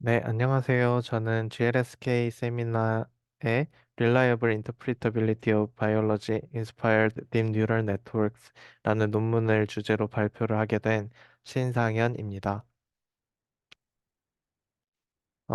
네, 안녕하세요. 저는 GLSK 세미나의 Reliable Interpretability of Biology Inspired Deep Neural Networks라는 논문을 주제로 발표를 하게 된 신상현입니다.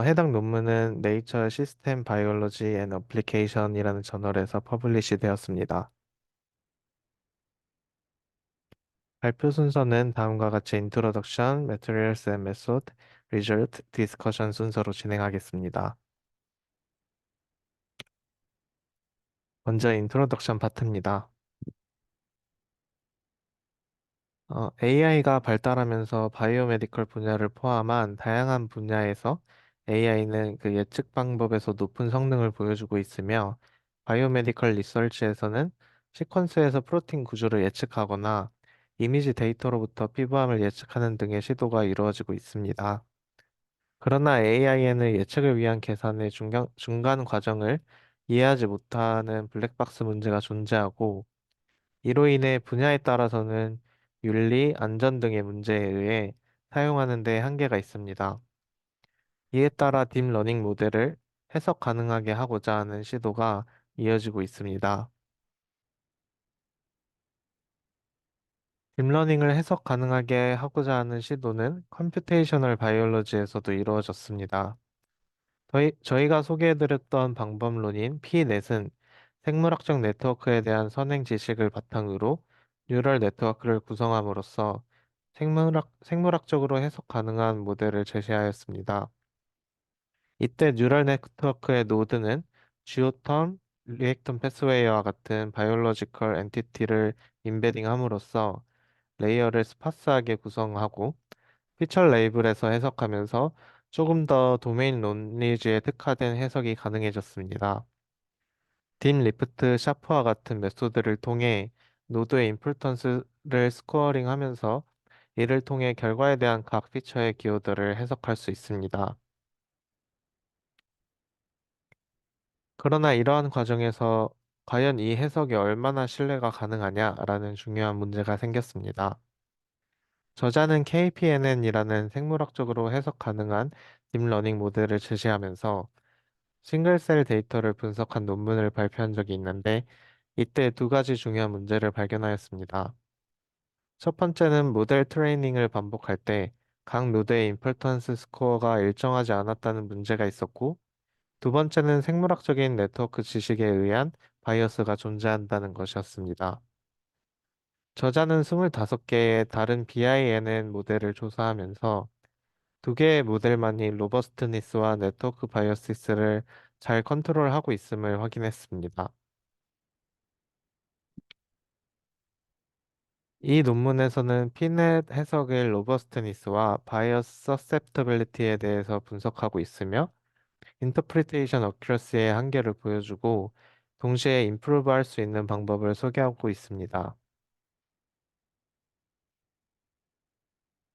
해당 논문은 Nature System Biology and Application이라는 저널에서 퍼블리시 되었습니다. 발표 순서는 다음과 같이 Introduction, Materials and Method, Result, Discussion 순서로 진행하겠습니다. 먼저 인트로덕션 파트입니다. AI가 발달하면서 바이오메디컬 분야를 포함한 다양한 분야에서 AI는 그 예측 방법에서 높은 성능을 보여주고 있으며, 바이오메디컬 리서치에서는 시퀀스에서 프로틴 구조를 예측하거나 이미지 데이터로부터 피부암을 예측하는 등의 시도가 이루어지고 있습니다. 그러나 AI에는 예측을 위한 계산의 중간 과정을 이해하지 못하는 블랙박스 문제가 존재하고, 이로 인해 분야에 따라서는 윤리, 안전 등의 문제에 의해 사용하는 데 한계가 있습니다. 이에 따라 딥러닝 모델을 해석 가능하게 하고자 하는 시도가 이어지고 있습니다. 딥러닝을 해석 가능하게 하고자 하는 시도는 컴퓨테이셔널 바이올로지에서도 이루어졌습니다. 저희가 소개해드렸던 방법론인 P넷은 생물학적 네트워크에 대한 선행 지식을 바탕으로 뉴럴 네트워크를 구성함으로써 생물학적으로 해석 가능한 모델을 제시하였습니다. 이때 뉴럴 네트워크의 노드는 지오텀, 리액턴 패스웨이와 같은 바이올로지컬 엔티티를 임베딩함으로써 레이어를 스파스하게 구성하고 피처 레이블에서 해석하면서 조금 더 도메인 논리주에 특화된 해석이 가능해졌습니다. 딥 리프트, 샤프와 같은 메소드를 통해 노드의 임플턴스를 스코어링하면서 이를 통해 결과에 대한 각 피처의 기호들을 해석할 수 있습니다. 그러나 이러한 과정에서 과연 이 해석이 얼마나 신뢰가 가능하냐라는 중요한 문제가 생겼습니다. 저자는 KPNN이라는 생물학적으로 해석 가능한 딥러닝 모델을 제시하면서 싱글셀 데이터를 분석한 논문을 발표한 적이 있는데, 이때 두 가지 중요한 문제를 발견하였습니다. 첫 번째는 모델 트레이닝을 반복할 때 각 노드의 임펄턴스 스코어가 일정하지 않았다는 문제가 있었고, 두 번째는 생물학적인 네트워크 지식에 의한 바이어스가 존재한다는 것이었습니다. 저자는 25개의 다른 BINN 모델을 조사하면서 두 개의 모델만이 로버스트니스와 네트워크 바이어시스를 잘 컨트롤하고 있음을 확인했습니다. 이 논문에서는 피넷 해석의 로버스트니스와 바이어스 서셉터빌리티에 대해서 분석하고 있으며, 인터프리테이션 어큐러시의 한계를 보여주고 동시에 임프루브 할 수 있는 방법을 소개하고 있습니다.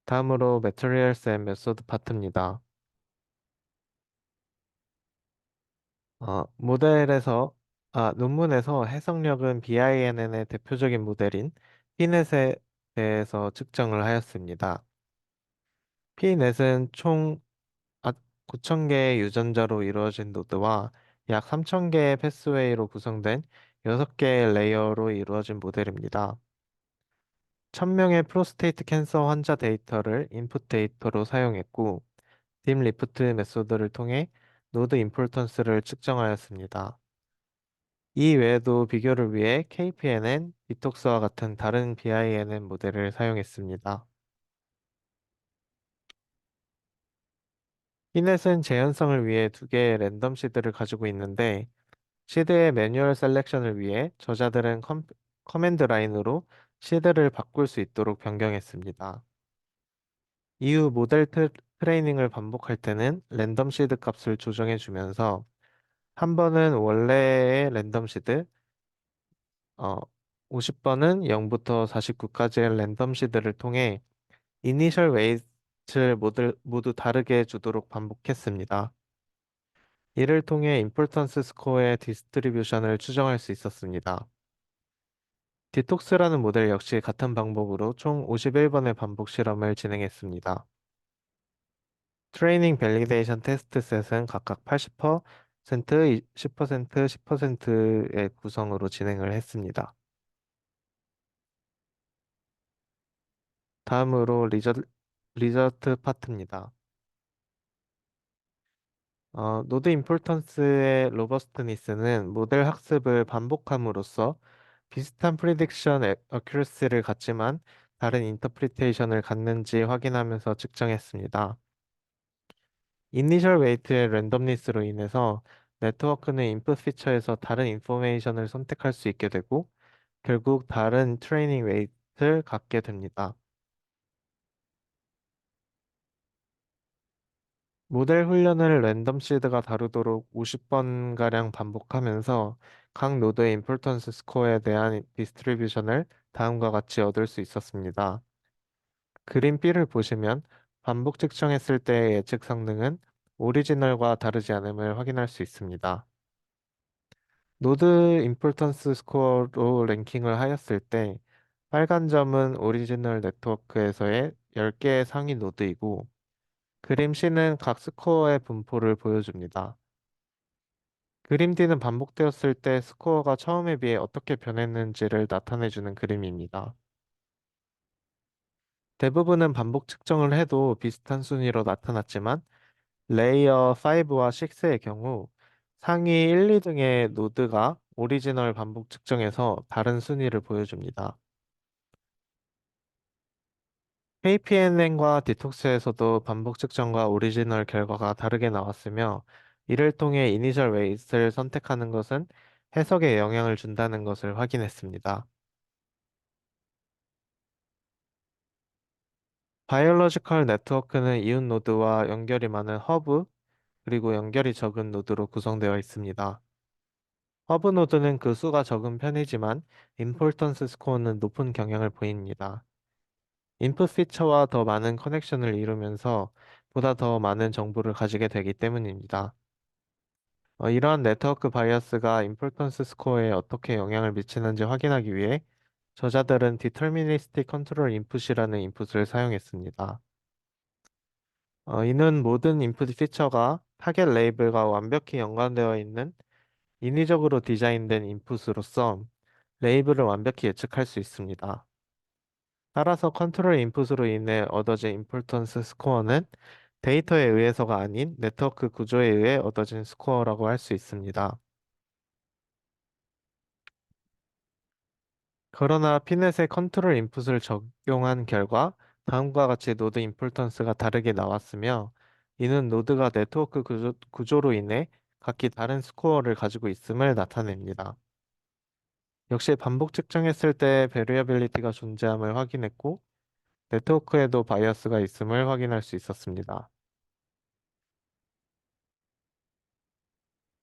다음으로 Materials and Method 파트입니다. 모델에서, 논문에서 해석력은 BINN의 대표적인 모델인 피넷에 대해서 측정을 하였습니다. 피넷은 총 9,000개의 유전자로 이루어진 노드와 약 3,000개의 패스웨이로 구성된 6개의 레이어로 이루어진 모델입니다. 1,000명의 프로스테이트 캔서 환자 데이터를 인풋 데이터로 사용했고, 딥 리프트 메소드를 통해 노드 임폴턴스를 측정하였습니다. 이 외에도 비교를 위해 KPNN, 디톡스와 같은 다른 BINN 모델을 사용했습니다. 피넷은 재현성을 위해 두 개의 랜덤 시드를 가지고 있는데, 시드의 매뉴얼 셀렉션을 위해 저자들은 커맨드 라인으로 시드를 바꿀 수 있도록 변경했습니다. 이후 트레이닝을 반복할 때는 랜덤 시드 값을 조정해 주면서 한 번은 원래의 랜덤 시드, 어, 50번은 0부터 49까지의 랜덤 시드를 통해 이니셜 웨이트를 모두 다르게 주도록 반복했습니다. 이를 통해 임포턴스 스코어의 디스트리뷰션을 추정할 수 있었습니다. 디톡스라는 모델 역시 같은 방법으로 총 51번의 반복 실험을 진행했습니다. 트레이닝 밸리데이션 테스트 셋은 각각 80%, 10%, 10%의 구성으로 진행을 했습니다. 다음으로 리저트 파트입니다. 노드 임포턴스의 로버스트니스는 모델 학습을 반복함으로써 비슷한 프리딕션 어큐러시를 갖지만 다른 인터프리테이션을 갖는지 확인하면서 측정했습니다. 이니셜 웨이트의 랜덤니스로 인해서 네트워크는 인풋 피처에서 다른 인포메이션을 선택할 수 있게 되고 결국 다른 트레이닝 웨이트를 갖게 됩니다. 모델 훈련을 랜덤 시드가 다루도록 50번가량 반복하면서 각 노드의 임포턴스 스코어에 대한 디스트리뷰션을 다음과 같이 얻을 수 있었습니다. 그림 B를 보시면 반복 측정했을 때의 예측 성능은 오리지널과 다르지 않음을 확인할 수 있습니다. 노드 임포턴스 스코어로 랭킹을 하였을 때 빨간 점은 오리지널 네트워크에서의 10개의 상위 노드이고 그림 C는 각 스코어의 분포를 보여줍니다. 그림 D는 반복되었을 때 스코어가 처음에 비해 어떻게 변했는지를 나타내주는 그림입니다. 대부분은 반복 측정을 해도 비슷한 순위로 나타났지만 레이어 5와 6의 경우 상위 1, 2등의 노드가 오리지널 반복 측정에서 다른 순위를 보여줍니다. KPNN과 디톡스에서도 반복 측정과 오리지널 결과가 다르게 나왔으며 이를 통해 이니셜 웨이트를 선택하는 것은 해석에 영향을 준다는 것을 확인했습니다. 바이올로지컬 네트워크는 이웃 노드와 연결이 많은 허브, 그리고 연결이 적은 노드로 구성되어 있습니다. 허브 노드는 그 수가 적은 편이지만 임포턴스 스코어는 높은 경향을 보입니다. 인풋 피처와 더 많은 커넥션을 이루면서 보다 더 많은 정보를 가지게 되기 때문입니다. 이러한 네트워크 바이어스가 임포턴스 스코어에 어떻게 영향을 미치는지 확인하기 위해 저자들은 디터미니스틱 컨트롤 인풋이라는 인풋을 사용했습니다. 이는 모든 인풋 피처가 타겟 레이블과 완벽히 연관되어 있는 인위적으로 디자인된 인풋으로서 레이블을 완벽히 예측할 수 있습니다. 따라서 컨트롤 인풋으로 인해 얻어진 임포턴스 스코어는 데이터에 의해서가 아닌 네트워크 구조에 의해 얻어진 스코어라고 할 수 있습니다. 그러나 피넷의 컨트롤 인풋을 적용한 결과 다음과 같이 노드 임포턴스가 다르게 나왔으며 이는 노드가 네트워크 구조로 인해 각기 다른 스코어를 가지고 있음을 나타냅니다. 역시 반복 측정했을 때 베리어빌리티가 존재함을 확인했고 네트워크에도 바이어스가 있음을 확인할 수 있었습니다.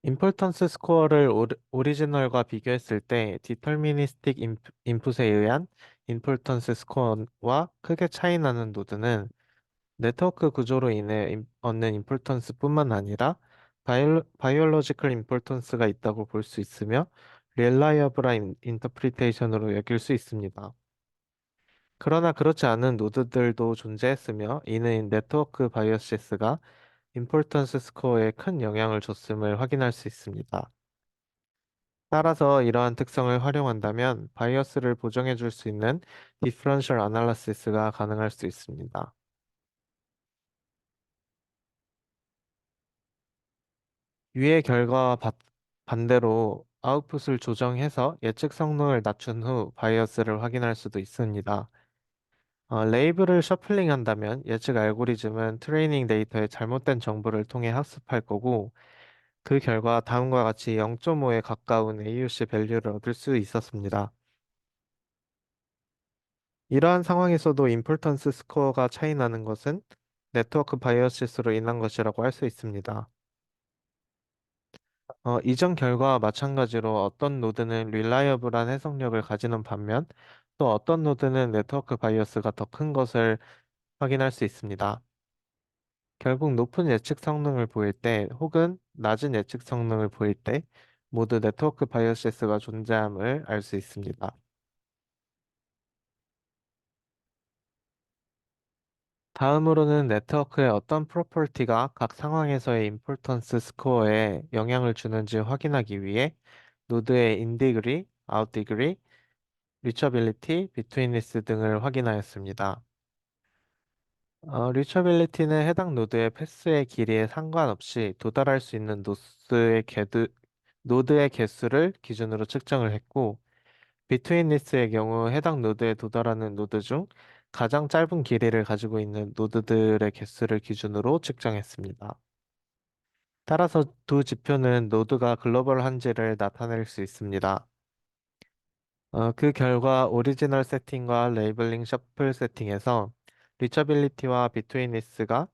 임포턴스 스코어를 오리지널과 비교했을 때 디터미니스틱 인풋에 의한 임포턴스 스코어와 크게 차이 나는 노드는 네트워크 구조로 인해 얻는 임포턴스뿐만 아니라 바이올로지컬 임포턴스가 있다고 볼 수 있으며 릴라이어블한 인터프리테이션으로 여길 수 있습니다. 그러나 그렇지 않은 노드들도 존재했으며 이는 네트워크 바이어시스가 임포턴스 스코어에 큰 영향을 줬음을 확인할 수 있습니다. 따라서 이러한 특성을 활용한다면 바이어스를 보정해 줄 수 있는 디퍼런셜 아날리시스가 가능할 수 있습니다. 위의 결과와 반대로 아웃풋을 조정해서 예측 성능을 낮춘 후 바이어스를 확인할 수도 있습니다. 레이블을 셔플링한다면 예측 알고리즘은 트레이닝 데이터의 잘못된 정보를 통해 학습할 거고 그 결과 다음과 같이 0.5에 가까운 AUC 밸류를 얻을 수 있었습니다. 이러한 상황에서도 임포턴스 스코어가 차이 나는 것은 네트워크 바이어시스로 인한 것이라고 할 수 있습니다. 이전 결과와 마찬가지로 어떤 노드는 릴라이어블한 해석력을 가지는 반면 또 어떤 노드는 네트워크 바이어스가 더 큰 것을 확인할 수 있습니다. 결국 높은 예측 성능을 보일 때 혹은 낮은 예측 성능을 보일 때 모두 네트워크 바이어시스가 존재함을 알 수 있습니다. 다음으로는 네트워크의 어떤 프로퍼티가 각 상황에서의 임포턴스 스코어에 영향을 주는지 확인하기 위해 노드의 인디그리, 아웃디그리, 리처빌리티, 비트윈리스 등을 확인하였습니다. 리처빌리티는 해당 노드의 패스의 길이에 상관없이 도달할 수 있는 노드의 개수를 기준으로 측정을 했고, 비트윈리스의 경우 해당 노드에 도달하는 노드 중 가장 짧은 길이를 가지고 있는 노드들의 개수를 기준으로 측정했습니다. 따라서 두 지표는 노드가 글로벌한지를 나타낼 수 있습니다. 그 결과 오리지널 세팅과 레이블링 셔플 세팅에서 리처빌리티와 비트윈리스가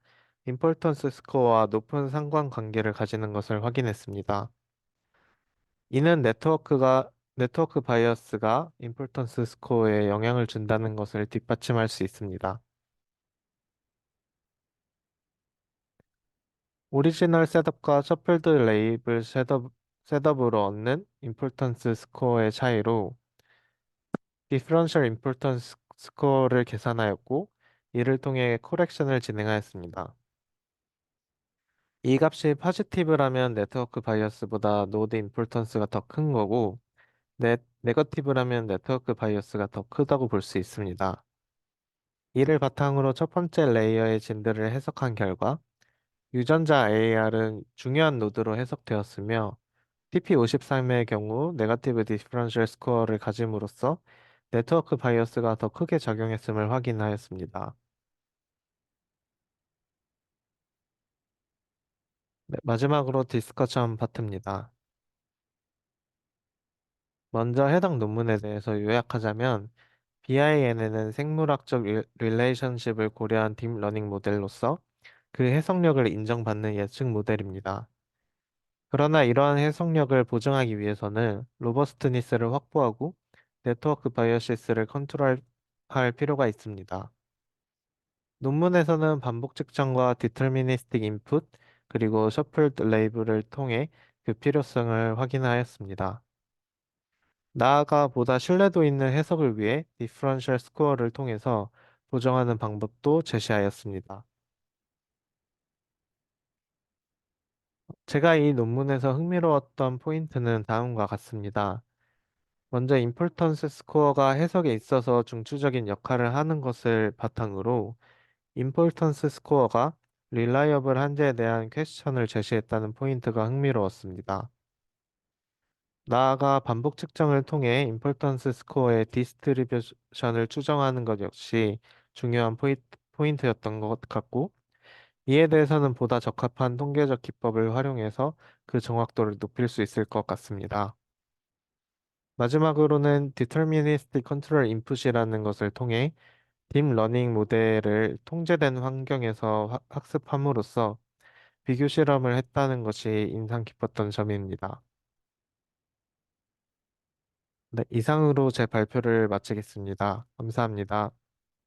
임포턴스 스코어와 높은 상관관계를 가지는 것을 확인했습니다. 이는 네트워크 바이어스가 임포턴스 스코어에 영향을 준다는 것을 뒷받침할 수 있습니다. 오리지널 셋업과 셔플드 레이블 셋업으로 얻는 임포턴스 스코어의 차이로 디퍼런셜 임포턴스 스코어를 계산하였고, 이를 통해 코렉션을 진행하였습니다. 이 값이 포지티브라면 네트워크 바이어스보다 노드 임포턴스가 더 큰 거고, 네거티브라면 네트워크 바이어스가 더 크다고 볼 수 있습니다. 이를 바탕으로 첫 번째 레이어의 진들을 해석한 결과, 유전자 AR은 중요한 노드로 해석되었으며, TP53의 경우 네거티브 디퍼런셜 스코어를 가짐으로써 네트워크 바이어스가 더 크게 작용했음을 확인하였습니다. 네, 마지막으로 디스커션 파트입니다. 먼저 해당 논문에 대해서 요약하자면, BINN은 생물학적 릴레이션십을 고려한 딥러닝 모델로서 그 해석력을 인정받는 예측 모델입니다. 그러나 이러한 해석력을 보증하기 위해서는 로버스트니스를 확보하고 네트워크 바이어시스를 컨트롤할 필요가 있습니다. 논문에서는 반복 측정과 디터미니스틱 인풋, 그리고 셔플드 레이블을 통해 그 필요성을 확인하였습니다. 나아가 보다 신뢰도 있는 해석을 위해 디퍼런셜 스코어를 통해서 보정하는 방법도 제시하였습니다. 제가 이 논문에서 흥미로웠던 포인트는 다음과 같습니다. 먼저 임포턴스 스코어가 해석에 있어서 중추적인 역할을 하는 것을 바탕으로 임포턴스 스코어가 릴라이어블 한제에 대한 퀘스천을 제시했다는 포인트가 흥미로웠습니다. 나아가 반복 측정을 통해 임포턴스 스코어의 디스트리뷰션을 추정하는 것 역시 중요한 포인트였던 것 같고, 이에 대해서는 보다 적합한 통계적 기법을 활용해서 그 정확도를 높일 수 있을 것 같습니다. 마지막으로는 Deterministic Control Input이라는 것을 통해 딥러닝 모델을 통제된 환경에서 학습함으로써 비교 실험을 했다는 것이 인상 깊었던 점입니다. 네, 이상으로 제 발표를 마치겠습니다. 감사합니다.